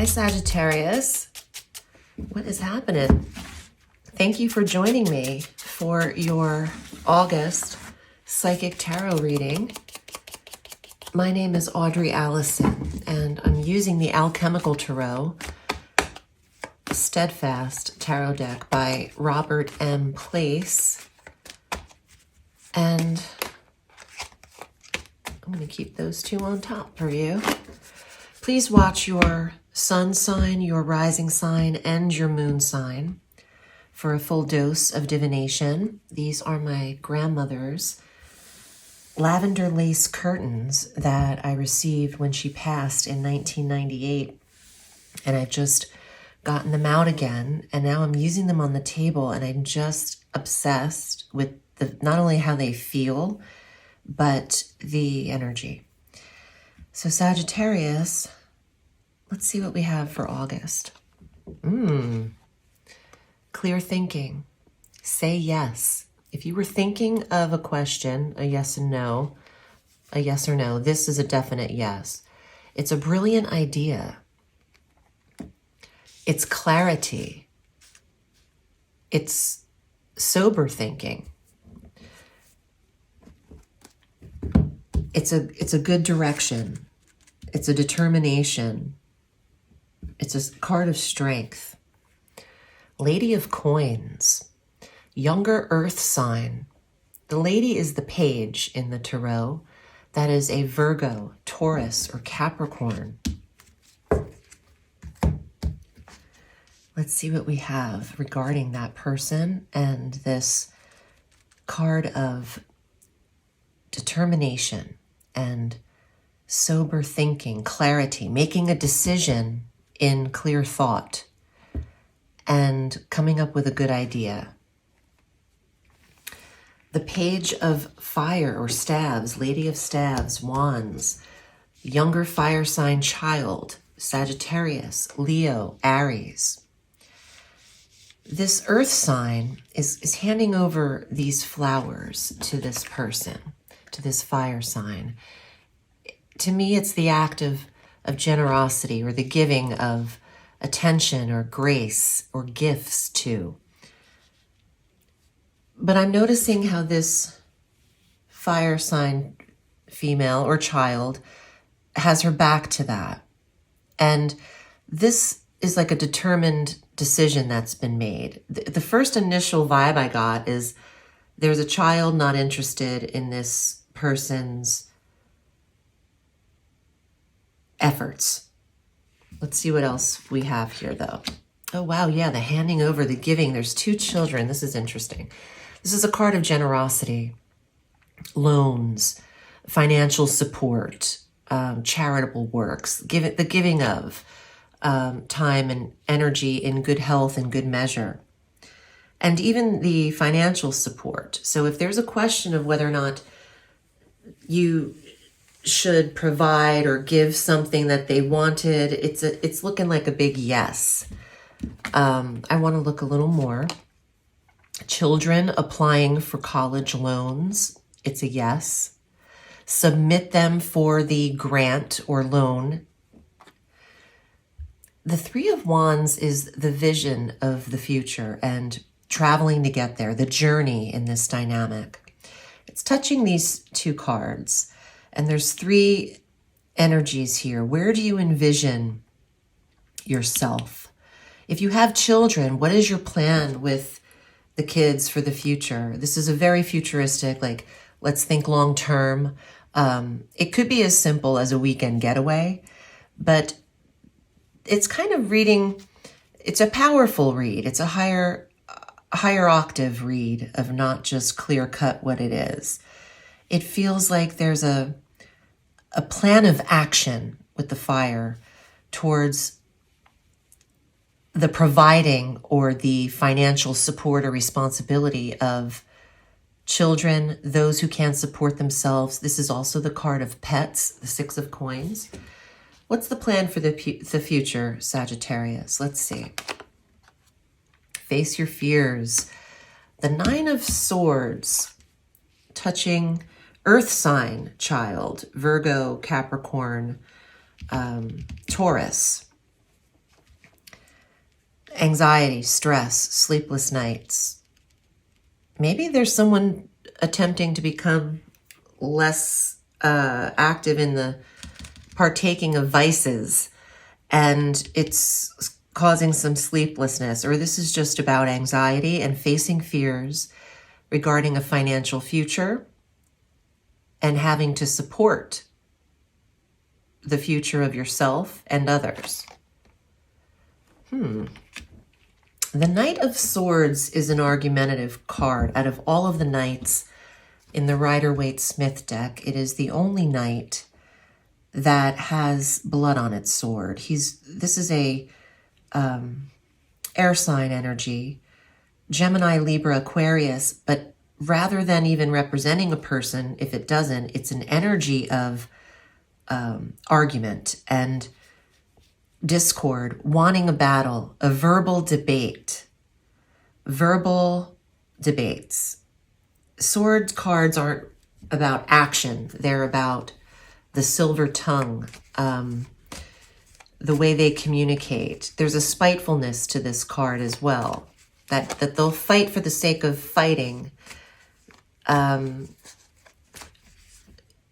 Hi, Sagittarius. What is happening? Thank you for joining me for your August psychic tarot reading. My name is Audrey Alison, and I'm using the Alchemical Tarot Steadfast Tarot deck by Robert M. Place. And I'm going to keep those two on top for you. Please watch your sun sign, your rising sign, and your moon sign for a full dose of divination. These are my grandmother's lavender lace curtains that I received when she passed in 1998. And I've just gotten them out again, and now I'm using them on the table, and I'm just obsessed with not only how they feel, but the energy. So Sagittarius, let's see what we have for August. Clear thinking. Say yes. If you were thinking of a question, a yes and no, a yes or no, this is a definite yes. It's a brilliant idea. It's clarity. It's sober thinking. It's a good direction. It's a determination. It's a card of strength. Lady of Coins. Younger earth sign. The lady is the page in the tarot. That is a Virgo, Taurus, or Capricorn. Let's see what we have regarding that person and this card of determination and sober thinking, clarity, making a decision in clear thought, and coming up with a good idea. The page of fire or staves, Lady of Staves, Wands, younger fire sign child, Sagittarius, Leo, Aries. This earth sign is handing over these flowers to this person, to this fire sign. To me, it's the act of generosity, or the giving of attention or grace or gifts to. But I'm noticing how this fire sign female or child has her back to that. And this is like a determined decision that's been made. The first initial vibe I got is there's a child not interested in this person's efforts. Let's see what else we have here, though. Oh, wow, yeah, the handing over, the giving. There's two children. This is interesting. This is a card of generosity, loans, financial support, charitable works, the giving of time and energy in good health and good measure, and even the financial support. So if there's a question of whether or not you should provide or give something that they wanted, it's looking like a big yes. I want to look a little more. Children applying for college loans, it's a yes. Submit them for the grant or loan. The Three of Wands is the vision of the future and traveling to get there, the journey in this dynamic. It's touching these two cards, and there's three energies here. Where do you envision yourself? If you have children, what is your plan with the kids for the future? This is a very futuristic, like, let's think long term. It could be as simple as a weekend getaway, but it's kind of reading, it's a powerful read. It's a higher octave read of not just clear cut what it is. It feels like there's a plan of action with the fire towards the providing or the financial support or responsibility of children, those who can't support themselves. This is also the card of pets, the Six of Coins. What's the plan for the future, Sagittarius? Let's see. Face your fears. The Nine of Swords, touching earth sign child, Virgo, Capricorn, Taurus. anxiety, stress, sleepless nights. Maybe there's someone attempting to become less active in the partaking of vices, and it's causing some sleeplessness, or this is just about anxiety and facing fears regarding a financial future and having to support the future of yourself and others. The Knight of Swords is an argumentative card. Out of all of the knights in the Rider-Waite-Smith deck, it is the only knight that has blood on its sword. This is a air sign energy, Gemini, Libra, Aquarius, but rather than even representing a person, if it doesn't, it's an energy of argument and discord, wanting a battle, a verbal debate, verbal debates. Sword cards aren't about action. They're about the silver tongue, the way they communicate. There's a spitefulness to this card as well, that they'll fight for the sake of fighting.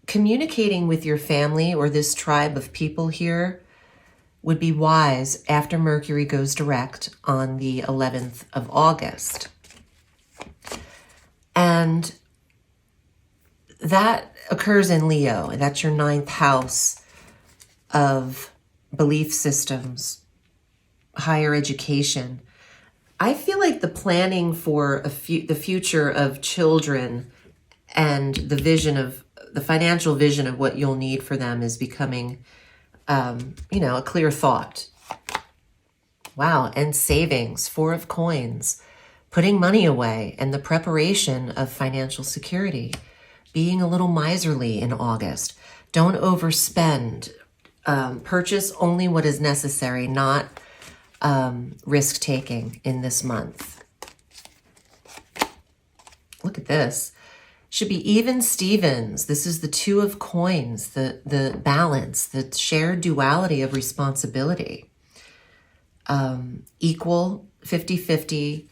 Communicating with your family or this tribe of people here would be wise after Mercury goes direct on the 11th of August. And that occurs in Leo. That's your 9th house of belief systems, higher education. I feel like the planning for the future of children and the financial vision of what you'll need for them is becoming a clear thought. Wow, and savings, 4 of coins, putting money away, and the preparation of financial security, being a little miserly in August. Don't overspend. Purchase only what is necessary, not risk-taking in this month. Look at this. Should be even Stevens. This is the 2 of coins, the balance, the shared duality of responsibility. Equal, 50-50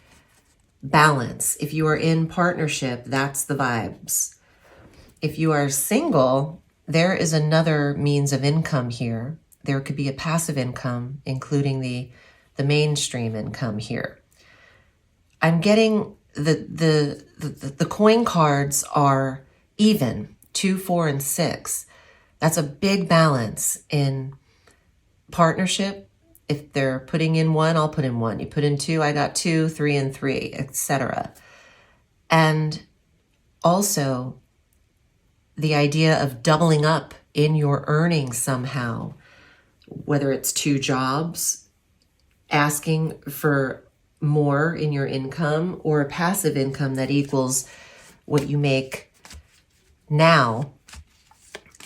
balance. If you are in partnership, that's the vibes. If you are single, there is another means of income here. There could be a passive income, including the mainstream income here. I'm getting the coin cards are even, 2, 4, and 6. That's a big balance in partnership. If they're putting in 1, I'll put in 1. You put in 2, I got 2, 3, and 3, etc. And also the idea of doubling up in your earnings somehow, whether it's 2 jobs, asking for more in your income, or a passive income that equals what you make now.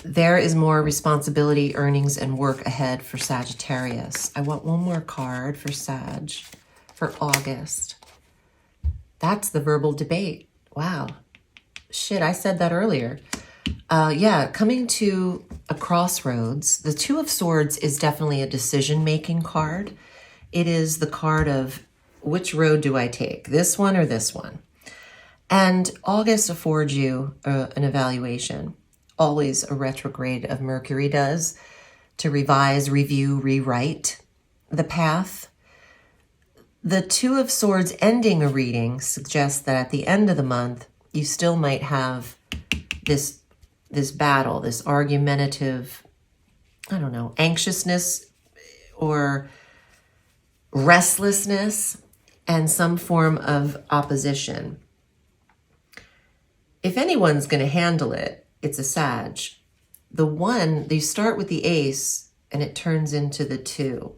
There is more responsibility, earnings, and work ahead for Sagittarius. I want one more card for Sag for August. That's the verbal debate. Wow. Shit, I said that earlier. Coming to a crossroads. The 2 of Swords is definitely a decision-making card. It is the card of which road do I take, this one or this one? And August affords you an evaluation. Always a retrograde of Mercury does, to revise, review, rewrite the path. The 2 of Swords ending a reading suggests that at the end of the month, you still might have this battle, this argumentative, anxiousness or restlessness, and some form of opposition. If anyone's going to handle it, it's a Sag. The 1, you start with the Ace and it turns into the 2.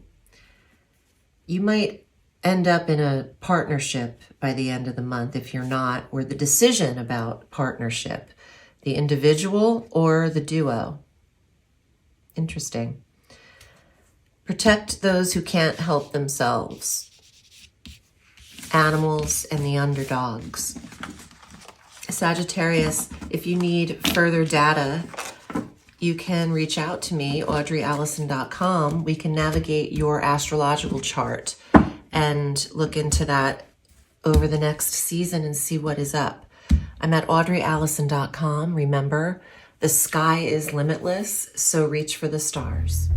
You might end up in a partnership by the end of the month if you're not, or the decision about partnership, the individual or the duo. Interesting. Protect those who can't help themselves. Animals and the underdogs. Sagittarius, if you need further data, you can reach out to me, audreyalison.com. We can navigate your astrological chart and look into that over the next season and see what is up. I'm at audreyalison.com. Remember, the sky is limitless, so reach for the stars.